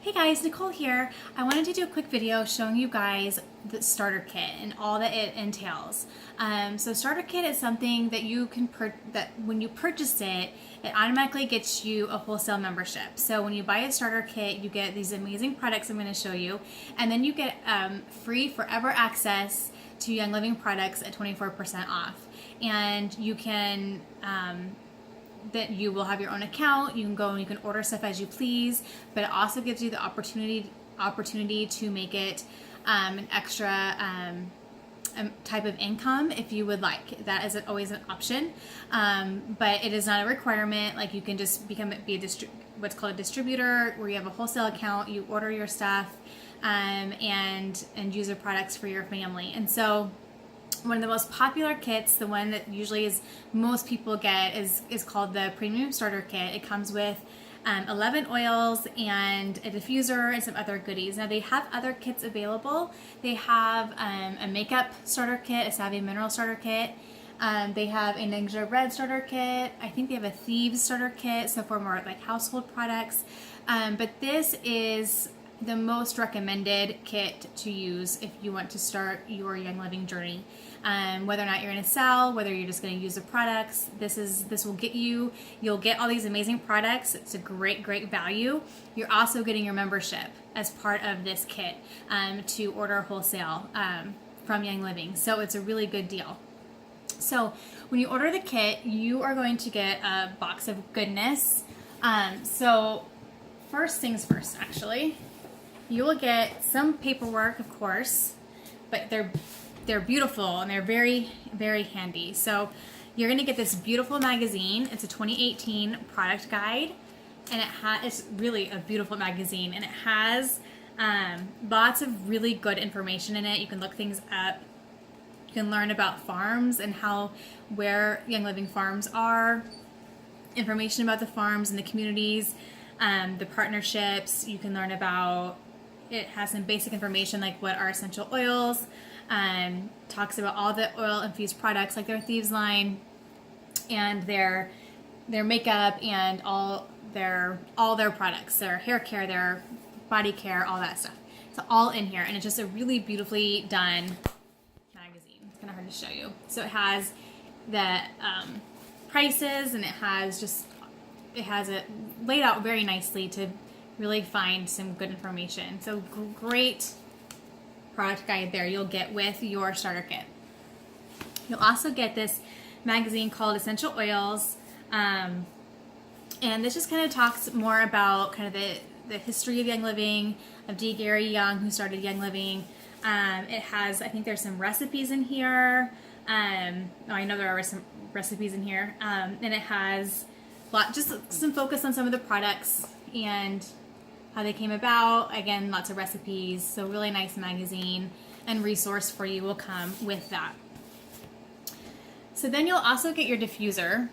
Hey guys, Nicole here. I wanted to do a quick video showing you guys the starter kit and all that it entails. So starter kit is something that you can that when you purchase it, it automatically gets you a wholesale membership. So when you buy a starter kit, you get these amazing products I'm going to show you, and then you get free forever access to Young Living products at 24% off. And you can that you will have your own account. You can go and you can order stuff as you please, but it also gives you the opportunity to make it an extra type of income if you would like. That is always an option, but it is not a requirement. Like, you can just be what's called a distributor, where you have a wholesale account, you order your stuff and use the products for your family. And so one of the most popular kits, the one that usually is most people get, is called the Premium Starter Kit. It comes with 11 oils and a diffuser and some other goodies. Now, they have other kits available. They have a makeup starter kit, a Savvy Mineral starter kit. They have a Ningxia Red starter kit. I think they have a Thieves starter kit, so for more like household products. But this is the most recommended kit to use if you want to start your Young Living journey. Whether or not you're in a cell, whether you're just going to use the products, this will get you'll get all these amazing products. It's a great value. You're also getting your membership as part of this kit to order wholesale from Young Living. So it's a really good deal. So when you order the kit, you are going to get a box of goodness. So first things first, actually, you will get some paperwork, of course, but they're beautiful and they're very handy. So you're going to get this beautiful magazine. It's a 2018 product guide, and it's really a beautiful magazine, and it has lots of really good information in it. You can look things up. You can learn about farms and where Young Living farms are, information about the farms and the communities, the partnerships. You can learn about, it has some basic information like what are essential oils, talks about all the oil infused products like their Thieves line and their makeup and all their products, their hair care, their body care, all that stuff. It's all in here, and it's just a really beautifully done magazine. It's kind of hard to show you. So it has the prices, and it has it laid out very nicely to really find some good information. So great product guide there you'll get with your starter kit. You'll also get this magazine called Essential Oils, and this just kind of talks more about kind of the history of Young Living, of D. Gary Young, who started Young Living. It has, I think there's some recipes in here. I know there are some recipes in here, and it has just some focus on some of the products and how they came about. Again, lots of recipes. So really nice magazine and resource for you will come with that. So then you'll also get your diffuser.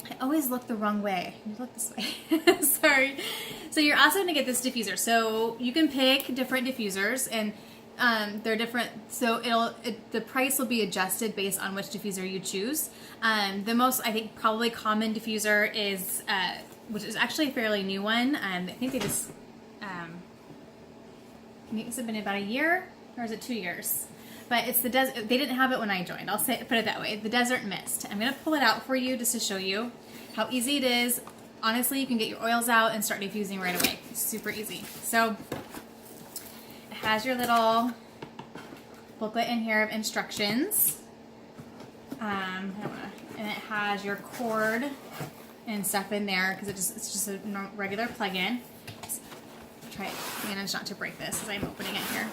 I always look the wrong way. You look this way. Sorry. So you're also going to get this diffuser. So you can pick different diffusers, and they're different. So the price will be adjusted based on which diffuser you choose. The most, I think, probably common diffuser is which is actually a fairly new one. I think they just, it's been about a year, or is it 2 years? But it's the desert. They didn't have it when I joined. Put it that way. The Desert Mist. I'm gonna pull it out for you just to show you how easy it is. Honestly, you can get your oils out and start diffusing right away. It's super easy. So it has your little booklet in here of instructions, and it has your cord and stuff in there, because it's just a regular plug-in. Try to manage not to break this as I'm opening it here.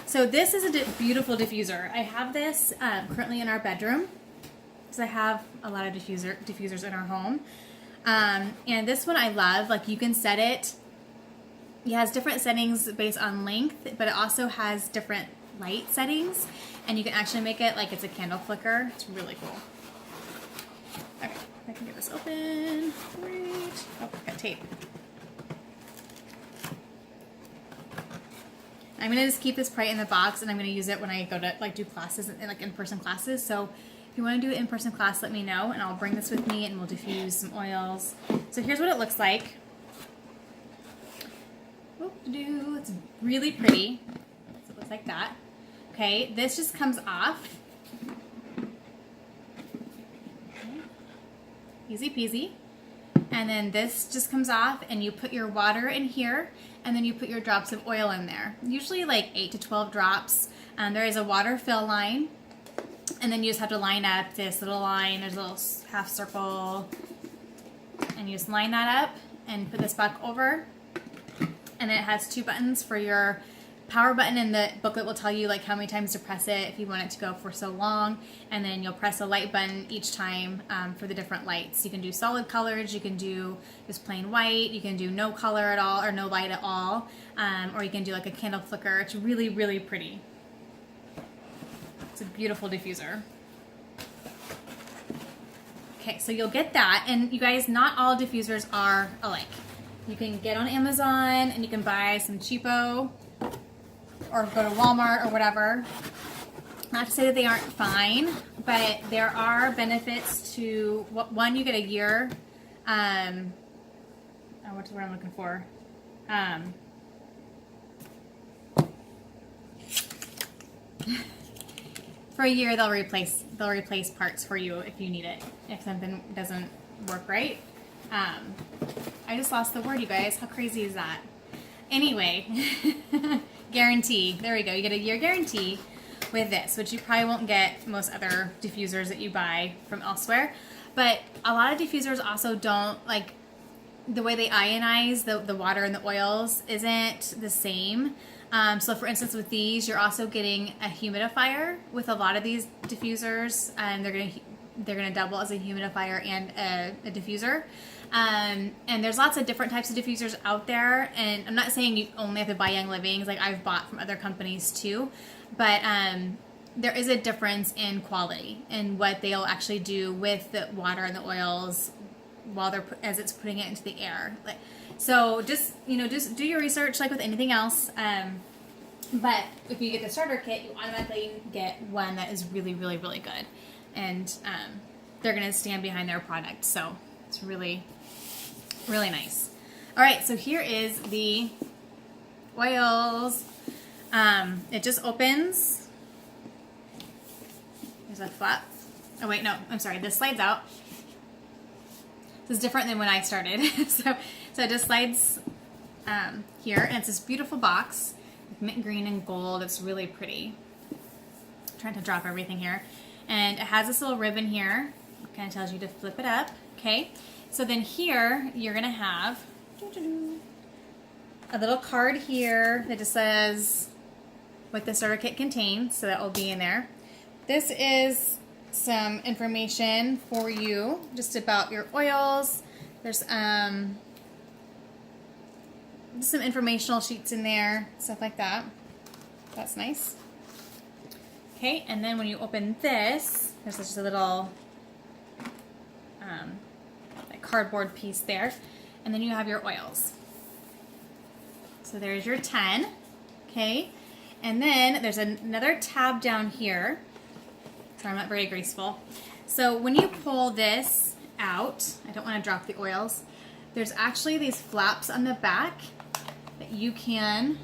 So this is a beautiful diffuser. I have this currently in our bedroom, because I have a lot of diffusers in our home. And this one I love. Like, you can set it. It has different settings based on length, but it also has different light settings, and you can actually make it like it's a candle flicker. It's really cool. Okay, I can get this open. Great. Oh, I've got tape. I'm gonna just keep this right in the box, and I'm gonna use it when I go to do classes, like in-person classes. So If you want to do an in-person class, let me know, and I'll bring this with me and we'll diffuse some oils. So here's what it looks like. It's really pretty. So it looks like that. Okay, this just comes off. Okay. Easy peasy. And then this just comes off, and you put your water in here, and then you put your drops of oil in there. Usually like 8 to 12 drops. There is a water fill line, and then you just have to line up this little line. There's a little half circle, and you just line that up and put this back over. And then it has 2 buttons for your power button, and the booklet will tell you like how many times to press it if you want it to go for so long. And then you'll press a light button each time for the different lights. You can do solid colors, you can do just plain white, you can do no color at all or no light at all, or you can do like a candle flicker. It's really, really pretty. It's a beautiful diffuser. Okay, so you'll get that, and you guys, not all diffusers are alike. You can get on Amazon and you can buy some cheapo, or go to Walmart or whatever. Not to say that they aren't fine, but there are benefits to, one, you get a year, what's the word I'm looking for? For a year, they'll replace parts for you if you need it, if something doesn't work right. I just lost the word, you guys. How crazy is that? Anyway, guarantee. There we go. You get a year guarantee with this, which you probably won't get most other diffusers that you buy from elsewhere. But a lot of diffusers also don't, like, the way they ionize the water and the oils isn't the same. So for instance, with these, you're also getting a humidifier with a lot of these diffusers, and they're gonna double as a humidifier and a diffuser. And there's lots of different types of diffusers out there, and I'm not saying you only have to buy Young Livings, like I've bought from other companies too, but there is a difference in quality and what they'll actually do with the water and the oils while as it's putting it into the air. So just do your research like with anything else. But if you get the starter kit, you automatically get one that is really, really, really good, and they're gonna stand behind their product. So it's really, really nice. All right, so here is the oils. It just opens. There's a flap. Oh wait, no, I'm sorry. This slides out. This is different than when I started. so it just slides here, and it's this beautiful box with mint green and gold. It's really pretty. I'm trying to drop everything here, and it has this little ribbon here. It kind of tells you to flip it up. Okay, so then here you're gonna have a little card here that just says what the starter kit contains, so that will be in there. This is some information for you just about your oils. There's some informational sheets in there, stuff like that. That's nice. Okay, and then when you open this, there's just a little like cardboard piece there, and then you have your oils. So there's your 10, okay? And then there's another tab down here. Sorry, I'm not very graceful. So when you pull this out, I don't want to drop the oils, there's actually these flaps on the back that you can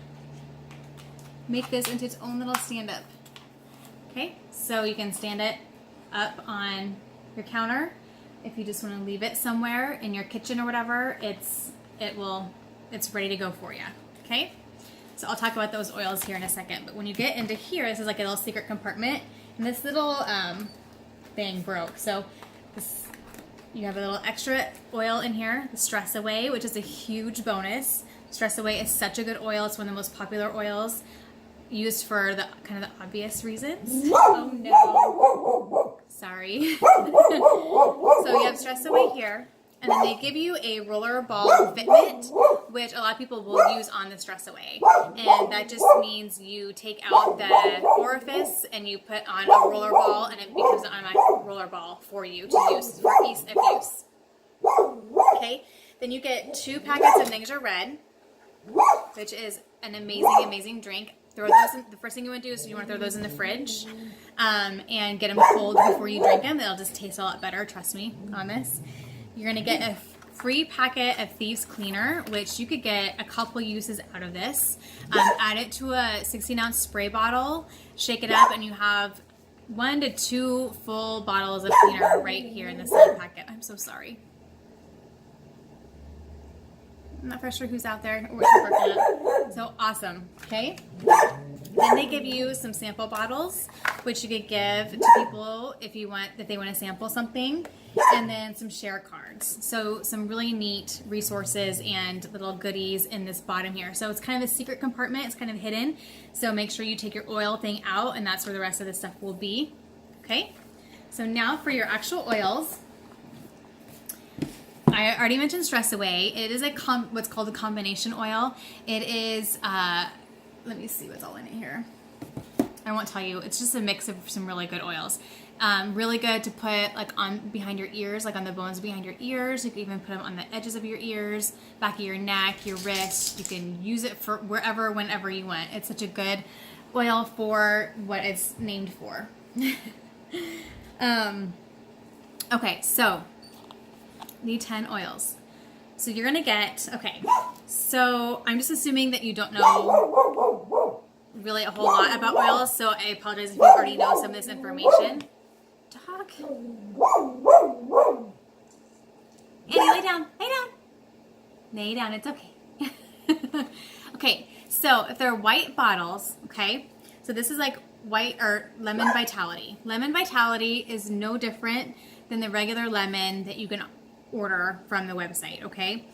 make this into its own little stand-up. Okay, so you can stand it up on your counter. If you just want to leave it somewhere in your kitchen or whatever, it's ready to go for you. Okay, so I'll talk about those oils here in a second. But when you get into here, this is like a little secret compartment, and this little thing broke. So you have a little extra oil in here, the Stress Away, which is a huge bonus. Stress Away is such a good oil. It's one of the most popular oils used for the kind of the obvious reasons. Oh no. Sorry. So you have Stress Away here, and then they give you a roller ball fitment, which a lot of people will use on the Stress Away. And that just means you take out the orifice and you put on a roller ball, and it becomes an automatic roller ball for you to use for ease of use. Okay, then you get 2 packets of Ningxia Red, which is an amazing, amazing drink. throw those in, the first thing you want to do is you want to throw those in the fridge and get them cold before you drink them. They'll just taste a lot better, trust me on this. You're going to get a free packet of Thieves Cleaner, which you could get a couple uses out of this. Add it to a 16-ounce spray bottle, shake it up, and you have 1 to 2 full bottles of cleaner right here in this little packet. I'm so sorry. I'm not for sure who's out there or what you're working at. So awesome, okay? Then they give you some sample bottles, which you could give to people if they want to sample something, and then some share cards. So some really neat resources and little goodies in this bottom here. So it's kind of a secret compartment. It's kind of hidden. So make sure you take your oil thing out, and that's where the rest of the stuff will be. Okay? So now for your actual oils. I already mentioned Stress Away. It is what's called a combination oil. It is, let me see what's all in it here. I won't tell you. It's just a mix of some really good oils. Really good to put like on behind your ears, like on the bones behind your ears. You can even put them on the edges of your ears, back of your neck, your wrist. You can use it for wherever, whenever you want. It's such a good oil for what it's named for. Okay, so the 10 oils. So you're gonna get, okay, so I'm just assuming that you don't know really a whole lot about oils, so I apologize if you already know some of this information. Dog. Annie, lay down, lay down. Lay down, it's okay. Okay, so if they're white bottles, okay, so this is like white or lemon vitality. Lemon vitality is no different than the regular lemon that you can order from the website, okay?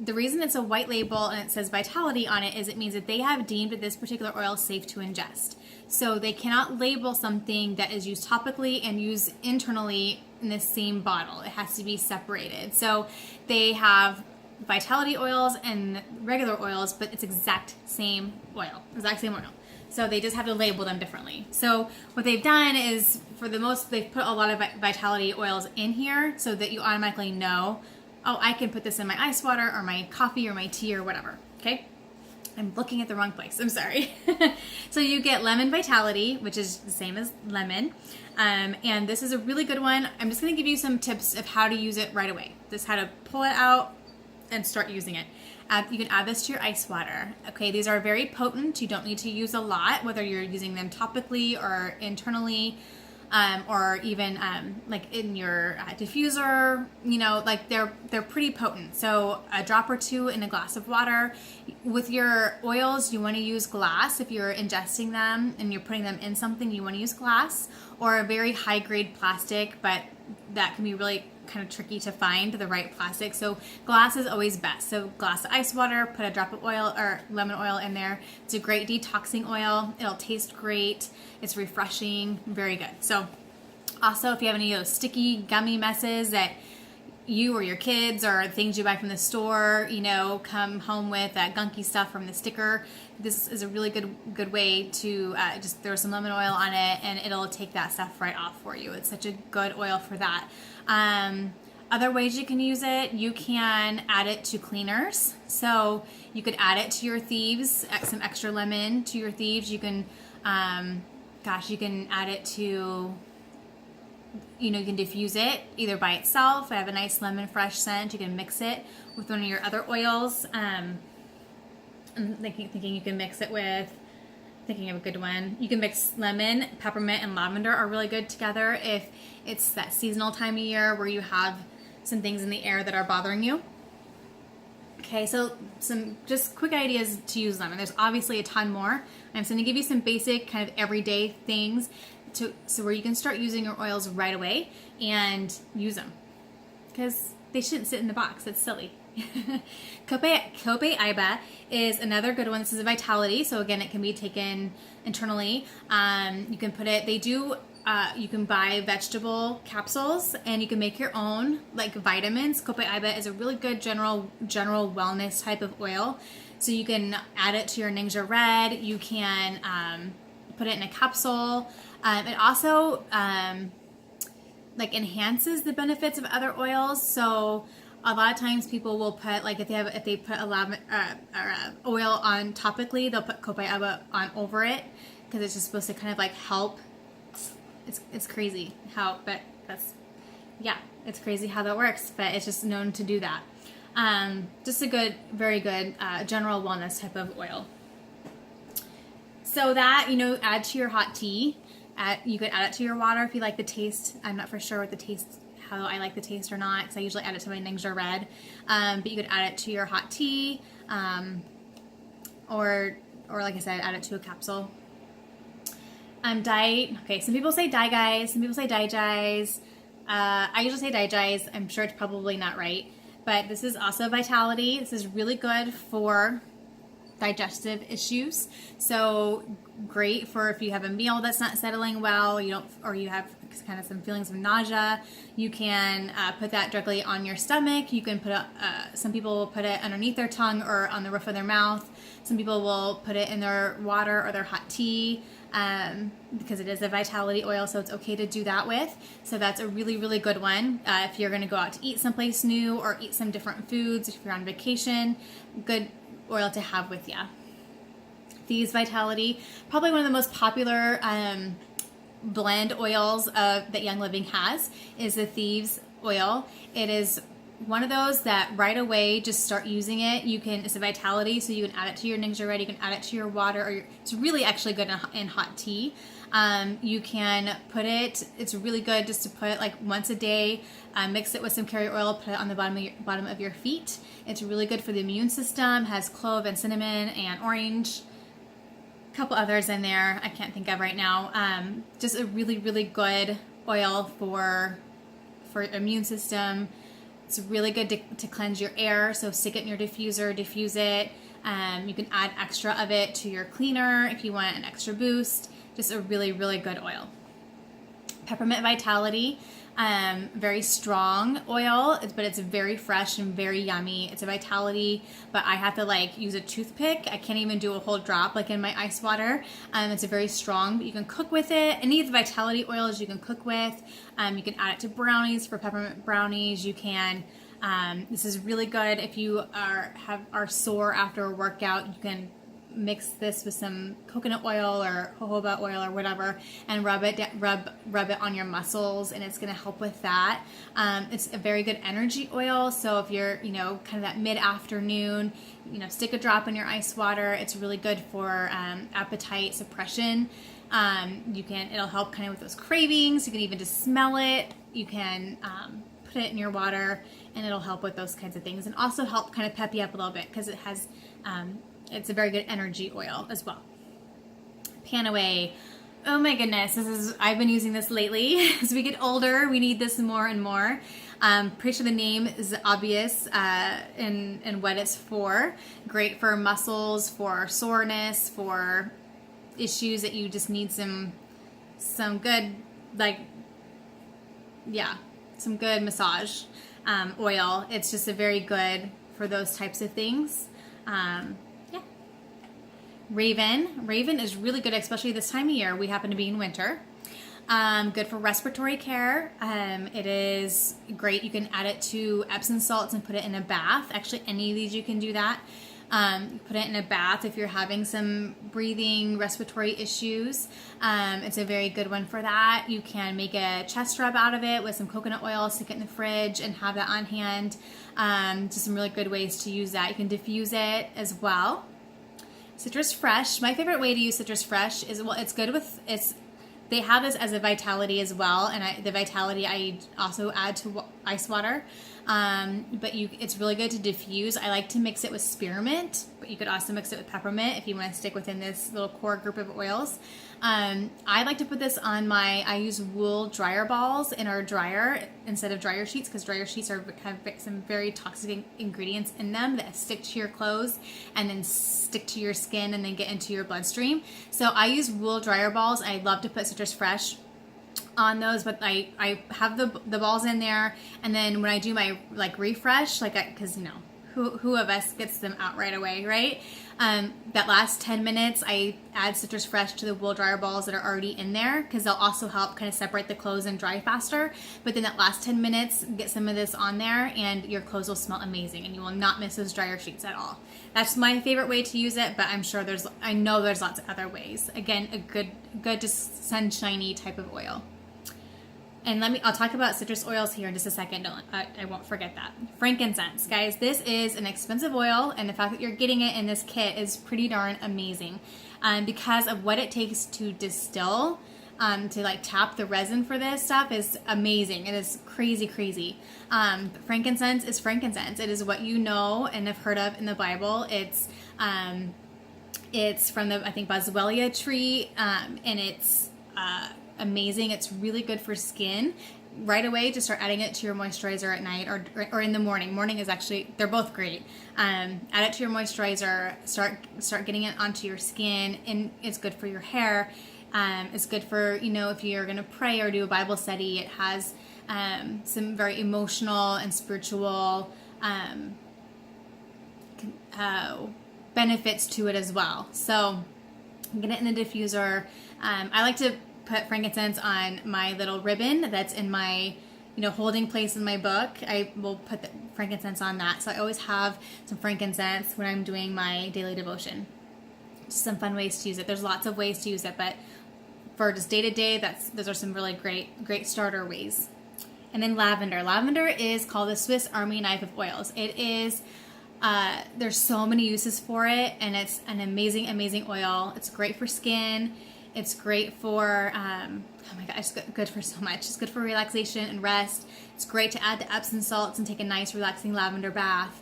The reason it's a white label and it says vitality on it is it means that they have deemed this particular oil safe to ingest. So they cannot label something that is used topically and used internally in the same bottle. It has to be separated. So they have vitality oils and regular oils, but it's exact same oil, exact same oil. So they just have to label them differently. So what they've done is, for the most, they've put a lot of vitality oils in here so that you automatically know, oh, I can put this in my ice water or my coffee or my tea or whatever, okay? I'm looking at the wrong place, I'm sorry. So you get lemon vitality, which is the same as lemon. And this is a really good one. I'm just gonna give you some tips of how to use it right away. Just how to pull it out and start using it. You can add this to your ice water. Okay, these are very potent. You don't need to use a lot, whether you're using them topically or internally, or even like in your diffuser. You know, like they're pretty potent. So a drop or two in a glass of water. With your oils, you want to use glass. If you're ingesting them and you're putting them in something, you want to use glass or a very high grade plastic, but that can be really kind of tricky to find the right plastic. So glass is always best. So glass of ice water, put a drop of oil or lemon oil in there. It's a great detoxing oil. It'll taste great. It's refreshing, very good. So also, if you have any of those sticky gummy messes that you or your kids or things you buy from the store, you know, come home with that gunky stuff from the sticker, this is a really good way to just throw some lemon oil on it and it'll take that stuff right off for you. It's such a good oil for that. Other ways you can use it, you can add it to cleaners. So you could add it to your Thieves, some extra lemon to your Thieves. You can, you can add it to, you know, you can diffuse it either by itself. I have a nice lemon fresh scent. You can mix it with one of your other oils. I'm thinking you can mix it with, thinking of a good one. You can mix lemon, peppermint, and lavender are really good together if it's that seasonal time of year where you have some things in the air that are bothering you. Okay, so some just quick ideas to use lemon. There's obviously a ton more. I'm just going to give you some basic kind of everyday things so where you can start using your oils right away and use them, because they shouldn't sit in the box. It's silly. Copay Iba is another good one. This is a vitality, so again, it can be taken internally. You can put it, you can buy vegetable capsules and you can make your own, like vitamins. Copay Iba is a really good general wellness type of oil. So you can add it to your Ningxia Red. You can put it in a capsule. It also like enhances the benefits of other oils. So a lot of times people will put, like, if they put a oil on topically, they'll put copaiba on over it because it's just supposed to kind of like help. It's crazy how, but that's, yeah, it's crazy how that works, but it's just known to do that. Just a good, very good general wellness type of oil. So that, add to your hot tea. You could add it to your water if you like the taste. I'm not for sure what the taste, how I like the taste or not, because I usually add it to my Ningxia Red. But you could add it to your hot tea, or like I said, add it to a capsule. Okay, some people say Dai Guys, some people say Dai Jais. I usually say Dai Jais. I'm sure it's probably not right, but this is also Vitality. This is really good for digestive issues. So great for if you have a meal that's not settling well, or you have kind of some feelings of nausea. You can put that directly on your stomach. You can put it, some people will put it underneath their tongue or on the roof of their mouth. Some people will put it in their water or their hot tea, because it is a Vitality oil, so it's okay to do that with. So that's a really, really good one. If you're going to go out to eat someplace new or eat some different foods, if you're on vacation, good oil to have with you. Thieves Vitality, probably one of the most popular blend oils that Young Living has, is the Thieves oil. It is one of those that right away just start using it. It's a Vitality, so you can add it to your Ningxia Red, you can add it to your water, it's really actually good in hot tea. You can put it's really good just to put like once a day, mix it with some carrier oil, put it on the bottom of your feet. It's really good for the immune system, has clove and cinnamon and orange, a couple others in there I can't think of right now. Just a really, really good oil for immune system. It's really good to cleanse your air, so stick it in your diffuser, diffuse it. You can add extra of it to your cleaner if you want an extra boost. Just a really, really good oil. Peppermint Vitality, very strong oil, but it's very fresh and very yummy. It's a Vitality, but I have to like use a toothpick. I can't even do a whole drop like in my ice water. It's a very strong, but you can cook with it. Any of the Vitality oils you can cook with. You can add it to brownies, for peppermint brownies. You can, this is really good if you are sore after a workout. You can mix this with some coconut oil or jojoba oil or whatever and rub it on your muscles, and it's going to help with that. It's a very good energy oil, so if you're kind of that mid-afternoon, stick a drop in your ice water. It's really good for appetite suppression. It'll help kind of with those cravings. You can even just smell it. You can put it in your water and it'll help with those kinds of things, and also help kind of pep you up a little bit because it has it's a very good energy oil as well. Panaway. Oh my goodness, I've been using this lately. As we get older, we need this more and more. Pretty sure the name is obvious in what it's for. Great for muscles, for soreness, for issues that you just need some good, some good massage oil. It's just a very good for those types of things. Raven is really good, especially this time of year. We happen to be in winter. Good for respiratory care. It is great. You can add it to Epsom salts and put it in a bath. Actually, any of these you can do that. Put it in a bath if you're having some breathing, respiratory issues. It's a very good one for that. You can make a chest rub out of it with some coconut oil, stick it in the fridge, and have that on hand. Just some really good ways to use that. You can diffuse it as well. Citrus Fresh. My favorite way to use Citrus Fresh is, it's good with, they have this as a Vitality as well, and the Vitality I also add to ice water. But it's really good to diffuse. I like to mix it with spearmint, but you could also mix it with peppermint if you want to stick within this little core group of oils. I like to put this on I use wool dryer balls in our dryer instead of dryer sheets, because dryer sheets have some very toxic ingredients in them that stick to your clothes and then stick to your skin and then get into your bloodstream. So I use wool dryer balls. I love to put Citrus Fresh on those, but I have the balls in there, and then when I do my refresh, because who of us gets them out right away, right? That last 10 minutes, I add Citrus Fresh to the wool dryer balls that are already in there because they'll also help kind of separate the clothes and dry faster. But then that last 10 minutes, get some of this on there and your clothes will smell amazing and you will not miss those dryer sheets at all. That's my favorite way to use it, but I know there's lots of other ways. Again, a good just sunshiny type of oil. And I'll talk about citrus oils here in just a second. I won't forget that. Frankincense, guys, this is an expensive oil, and the fact that you're getting it in this kit is pretty darn amazing. Because of what it takes to distill, to like tap the resin for this stuff is amazing. It is crazy, crazy. Frankincense is frankincense. It is what you know and have heard of in the Bible. It's from the, I think, Boswellia tree, and it's amazing. It's really good for skin. Right away, just start adding it to your moisturizer at night or in the morning. Morning is actually, they're both great. Add it to your moisturizer, start getting it onto your skin, and it's good for your hair. It's good for, if you're going to pray or do a Bible study. It has some very emotional and spiritual benefits to it as well. So get it in the diffuser. I like to put frankincense on my little ribbon that's in my holding place in my book. I will put the frankincense on that. So I always have some frankincense when I'm doing my daily devotion. Just some fun ways to use it. There's lots of ways to use it, but for just day to day, those are some really great starter ways. And then lavender. Lavender is called the Swiss Army knife of oils. It is, there's so many uses for it, and it's an amazing, amazing oil. It's great for skin. It's great for, oh my God, it's good for so much. It's good for relaxation and rest. It's great to add to Epsom salts and take a nice relaxing lavender bath.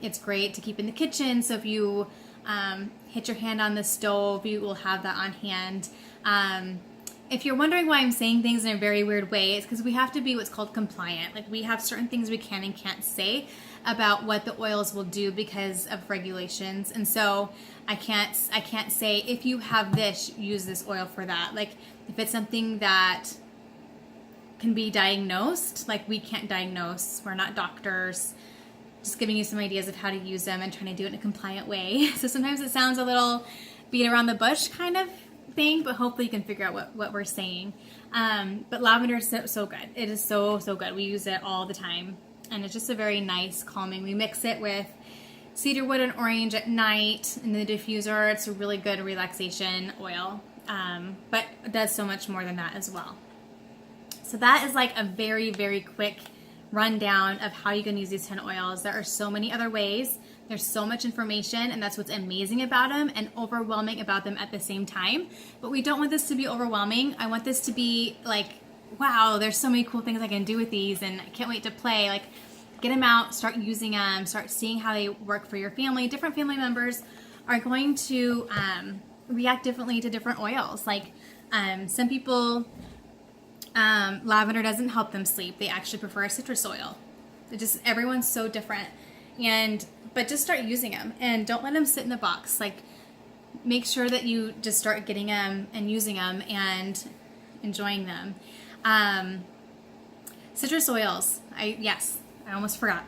It's great to keep in the kitchen. So if you hit your hand on the stove, you will have that on hand. If you're wondering why I'm saying things in a very weird way, it's because we have to be what's called compliant. Like, we have certain things we can and can't say about what the oils will do because of regulations. And so I can't say, if you have this, use this oil for that. Like, if it's something that can be diagnosed, like, we can't diagnose, we're not doctors, just giving you some ideas of how to use them and trying to do it in a compliant way. So sometimes it sounds a little beat around the bush kind of thing, but hopefully you can figure out what we're saying. But lavender is so good. It is so good. We use it all the time, and it's just a very nice calming. We mix it with cedarwood and orange at night in the diffuser. It's a really good relaxation oil, but it does so much more than that as well. So that is like a very, very quick rundown of how you can use these 10 oils. There are so many other ways. There's so much information, and that's what's amazing about them and overwhelming about them at the same time. But we don't want this to be overwhelming. I want this to be like, wow, there's so many cool things I can do with these, and I can't wait to play. Like, get them out, start using them, start seeing how they work for your family. Different family members are going to react differently to different oils. Like, some people, lavender doesn't help them sleep. They actually prefer a citrus oil. Everyone's so different. But just start using them, and don't let them sit in the box. Like, make sure that you just start getting them and using them and enjoying them. Citrus oils. I almost forgot.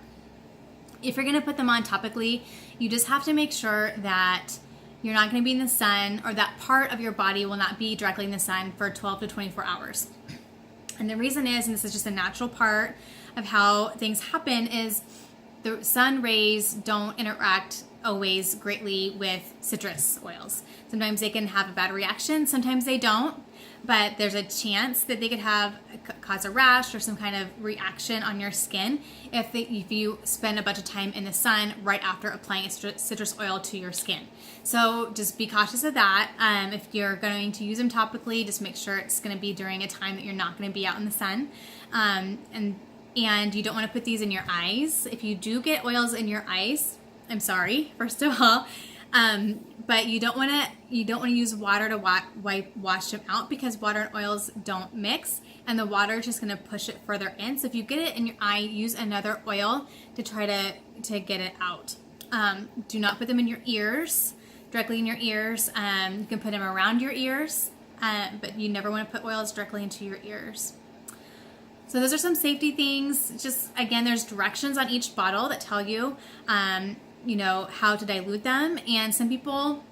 If you're going to put them on topically, you just have to make sure that you're not going to be in the sun, or that part of your body will not be directly in the sun for 12 to 24 hours. And the reason is, and this is just a natural part of how things happen, is the sun rays don't interact always greatly with citrus oils. Sometimes they can have a bad reaction, sometimes they don't, but there's a chance that they could cause a rash or some kind of reaction on your skin if you spend a bunch of time in the sun right after applying a citrus oil to your skin. So just be cautious of that. If you're going to use them topically, just make sure it's going to be during a time that you're not going to be out in the sun. And you don't want to put these in your eyes. If you do get oils in your eyes, I'm sorry, first of all, but you don't want to use water to wash them out, because water and oils don't mix, and the water is just going to push it further in. So if you get it in your eye, use another oil to try to get it out. Do not put them in your ears, directly in your ears. You can put them around your ears, but you never want to put oils directly into your ears. So those are some safety things. Just again, there's directions on each bottle that tell you, how to dilute them. And some people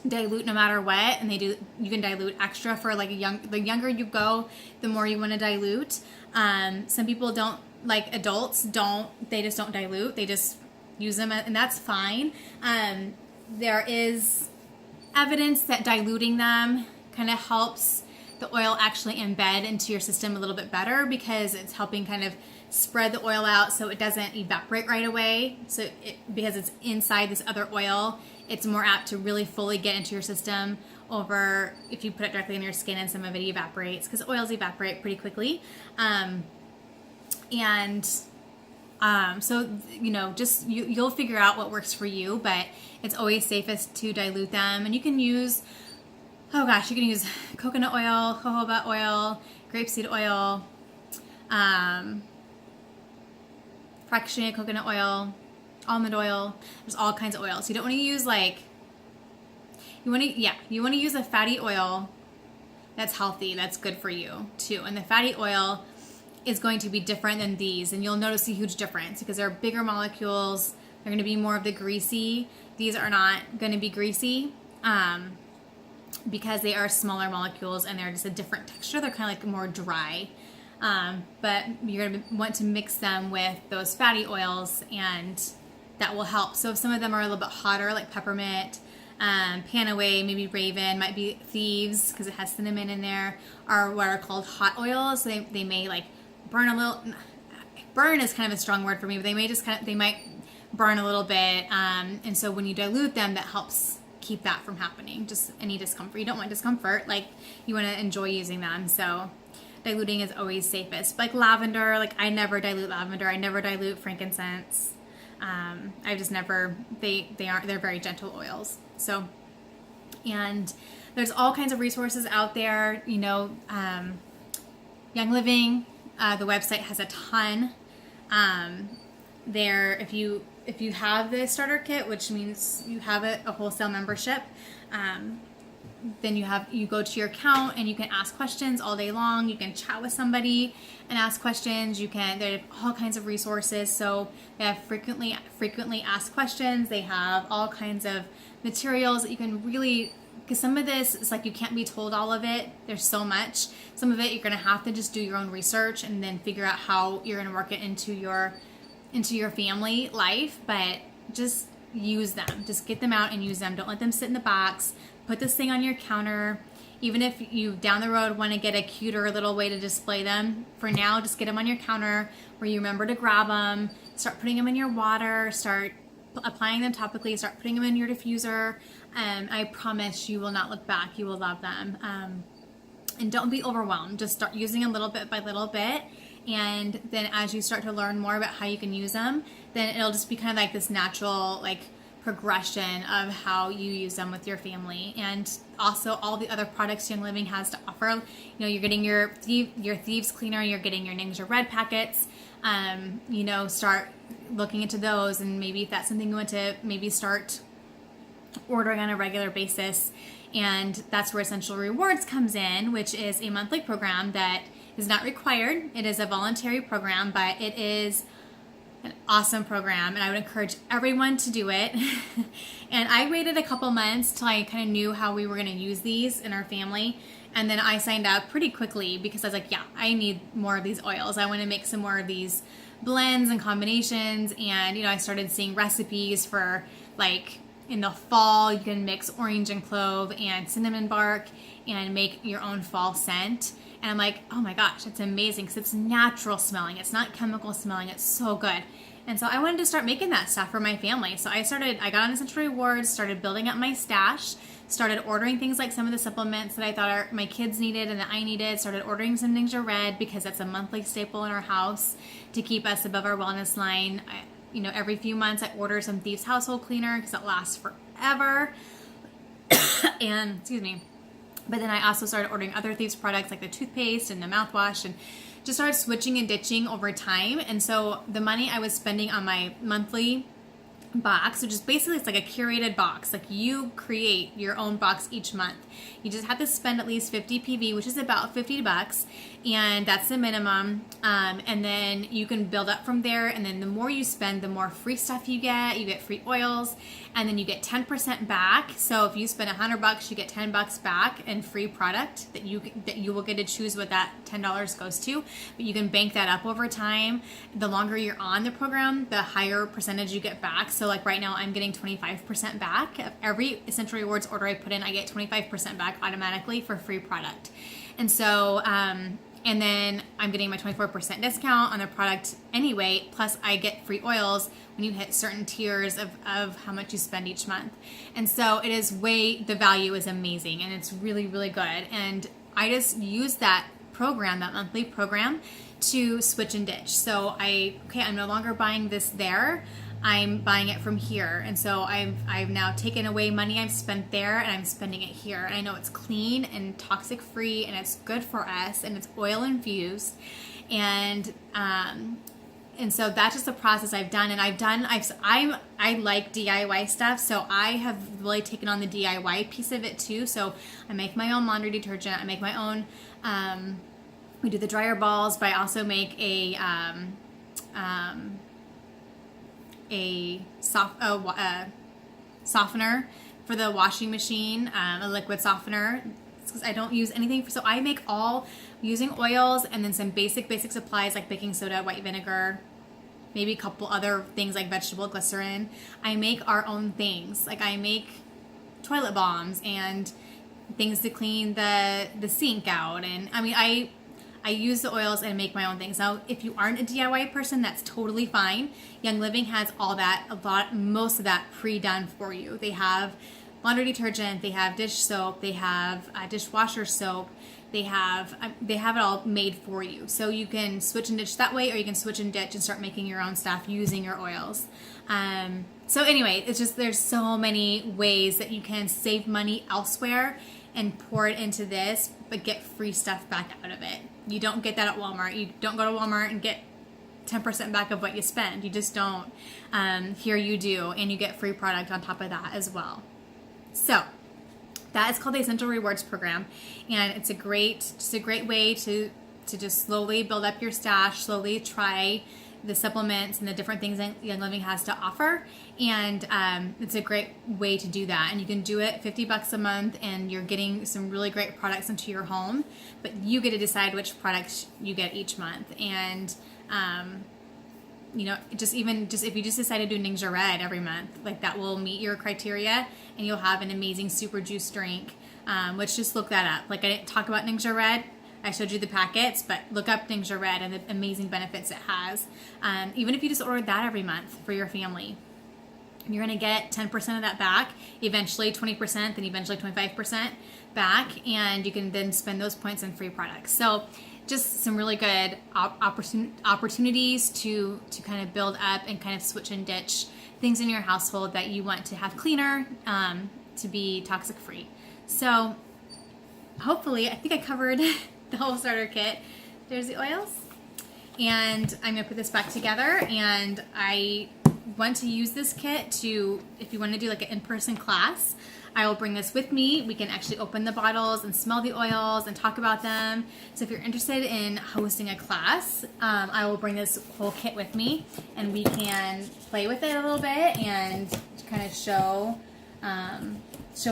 dilute no matter what, and you can dilute extra for like the younger you go, the more you want to dilute. Some people don't, like adults they just don't dilute, they just use them, and that's fine. There is evidence that diluting them kind of helps the oil actually embed into your system a little bit better, because it's helping kind of spread the oil out so it doesn't evaporate right away. So because it's inside this other oil, it's more apt to really fully get into your system over if you put it directly in your skin and some of it evaporates, because oils evaporate pretty quickly. So just you'll figure out what works for you, but it's always safest to dilute them. And you can use, you can use coconut oil, jojoba oil, grapeseed oil, fractionated coconut oil, almond oil. There's all kinds of oils. You don't want to use you want to use a fatty oil that's healthy, that's good for you too. And the fatty oil is going to be different than these, and you'll notice a huge difference because they're bigger molecules. They're going to be more of the greasy. These are not going to be greasy because they are smaller molecules and they're just a different texture. They're kind of like more dry. But you're going to want to mix them with those fatty oils, and that will help. So if some of them are a little bit hotter, like peppermint, Panaway, maybe Raven, might be Thieves because it has cinnamon in there, are what are called hot oils. So they may like burn a little. Burn is kind of a strong word for me, but they may just they might burn a little bit. And so when you dilute them, that helps keep that from happening. Just any discomfort. You don't want discomfort. Like you want to enjoy using them. So diluting is always safest. Like lavender, like I never dilute lavender. I never dilute frankincense. I just never, they're very gentle oils. So, and there's all kinds of resources out there, Young Living, the website has a ton. There, if you have the starter kit, which means you have a wholesale membership, then you go to your account and you can ask questions all day long. You can chat with somebody and ask questions. They have all kinds of resources. So they have frequently asked questions. They have all kinds of materials that you can really, because some of this is like you can't be told all of it. There's so much. Some of it you're going to have to just do your own research and then figure out how you're going to work it into your family life. But just use them. Just get them out and use them. Don't let them sit in the box. Put this thing on your counter. Even if you down the road want to get a cuter little way to display them, for now just get them on your counter where you remember to grab them. Start putting them in your water. Start applying them topically. Start putting them in your diffuser. I promise you will not look back. You will love them. And don't be overwhelmed. Just start using them little bit by little bit. And then as you start to learn more about how you can use them, then it'll just be kind of like this natural progression of how you use them with your family. And also all the other products Young Living has to offer. You're getting your Thieves cleaner, you're getting your Ninja Red packets. Start looking into those, and maybe if that's something you want to maybe start ordering on a regular basis. And that's where Essential Rewards comes in, which is a monthly program that is not required. It is a voluntary program, but it is an awesome program, and I would encourage everyone to do it. And I waited a couple months till I kind of knew how we were going to use these in our family, and then I signed up pretty quickly because I was like, yeah, I need more of these oils. I want to make some more of these blends and combinations. And I started seeing recipes for in the fall you can mix orange and clove and cinnamon bark and make your own fall scent. And I'm like, oh my gosh, it's amazing because it's natural smelling. It's not chemical smelling. It's so good. And so I wanted to start making that stuff for my family. So I got on Essential Rewards, started building up my stash, started ordering things like some of the supplements that I thought my kids needed and that I needed, started ordering some Ninja Red because that's a monthly staple in our house to keep us above our wellness line. Every few months I order some Thieves household cleaner because it lasts forever. And, excuse me. But then I also started ordering other Thieves products like the toothpaste and the mouthwash, and just started switching and ditching over time. And so the money I was spending on my monthly box, which is basically, it's like a curated box. Like you create your own box each month. You just have to spend at least 50 PV, which is about $50. and that's the minimum. And then you can build up from there, and then the more you spend, the more free stuff you get. You get free oils, and then you get 10% back. So if you spend $100, you get $10 back in free product that you will get to choose what that $10 goes to. But you can bank that up over time. The longer you're on the program, the higher percentage you get back. So like right now, I'm getting 25% back. Every Essential Rewards order I put in, I get 25% back automatically for free product. And so, and then I'm getting my 24% discount on the product anyway, plus I get free oils when you hit certain tiers of how much you spend each month. And so it is the value is amazing, and it's really, really good. And I just use that program, that monthly program, to switch and ditch. So I'm no longer buying this there. I'm buying it from here. And so I've now taken away money I've spent there, and I'm spending it here. And I know it's clean and toxic free, and it's good for us, and it's oil infused. And so that's just a process I've done. And I like DIY stuff. So I have really taken on the DIY piece of it too. So I make my own laundry detergent. I make my own, we do the dryer balls, but I also make a softener for the washing machine, a liquid softener, because I don't use anything. So I make all using oils and then some basic supplies like baking soda, white vinegar, maybe a couple other things like vegetable glycerin. I make our own things. Like I make toilet bombs and things to clean the sink out. And I mean, I use the oils and make my own things. Now, if you aren't a DIY person, that's totally fine. Young Living has all that, most of that pre-done for you. They have laundry detergent, they have dish soap, they have dishwasher soap, they have it all made for you. So you can switch and ditch that way, or you can switch and ditch and start making your own stuff using your oils. So anyway, it's just, there's so many ways that you can save money elsewhere and pour it into this, but get free stuff back out of it. You don't get that at Walmart. You don't go to Walmart and get 10% back of what you spend. You just don't. Here you do, and you get free product on top of that as well. So that is called the Essential Rewards Program, and it's a great way to just slowly build up your stash, slowly try the supplements and the different things that Young Living has to offer. And it's a great way to do that. And you can do it $50 a month, and you're getting some really great products into your home, but you get to decide which products you get each month. And just if you just decide to do Ningxia Red every month, like that will meet your criteria, and you'll have an amazing super juice drink, which just look that up. Like I didn't talk about Ningxia Red. I showed you the packets, but look up Ningxia Red and the amazing benefits it has. Even if you just ordered that every month for your family, you're going to get 10% of that back, eventually 20%, then eventually 25% back, and you can then spend those points on free products. So just some really good opportunities to kind of build up and kind of switch and ditch things in your household that you want to have cleaner, to be toxic free. So hopefully, I think I covered the whole starter kit. There's the oils, and I'm gonna put this back together, and I want to use this kit to, if you want to do like an in-person class, I will bring this with me. We can actually open the bottles and smell the oils and talk about them. So if you're interested in hosting a class, I will bring this whole kit with me, and we can play with it a little bit and kind of show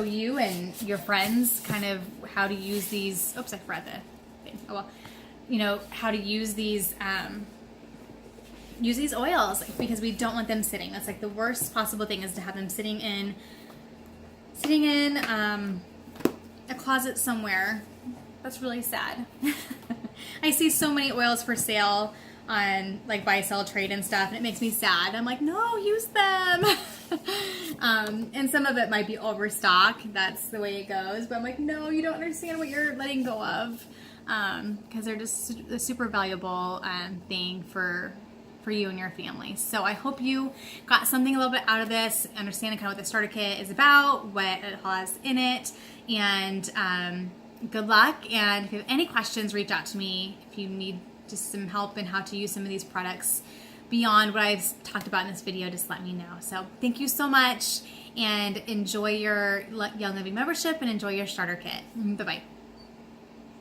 you and your friends kind of how to use these. Oops, I forgot the thing. Oh well, how to use these oils, because we don't want them sitting. That's like the worst possible thing, is to have them sitting in a closet somewhere. That's really sad. I see so many oils for sale on like buy, sell, trade and stuff, and it makes me sad. I'm like, no, use them. And some of it might be overstock. That's the way it goes. But I'm like, no, you don't understand what you're letting go of, because they're just a super valuable thing for you and your family. So I hope you got something a little bit out of this, understanding kind of what the starter kit is about, what it has in it, and good luck. And if you have any questions, reach out to me. If you need just some help in how to use some of these products beyond what I've talked about in this video, just let me know. So thank you so much, and enjoy your Young Living membership, and enjoy your starter kit. Bye-bye.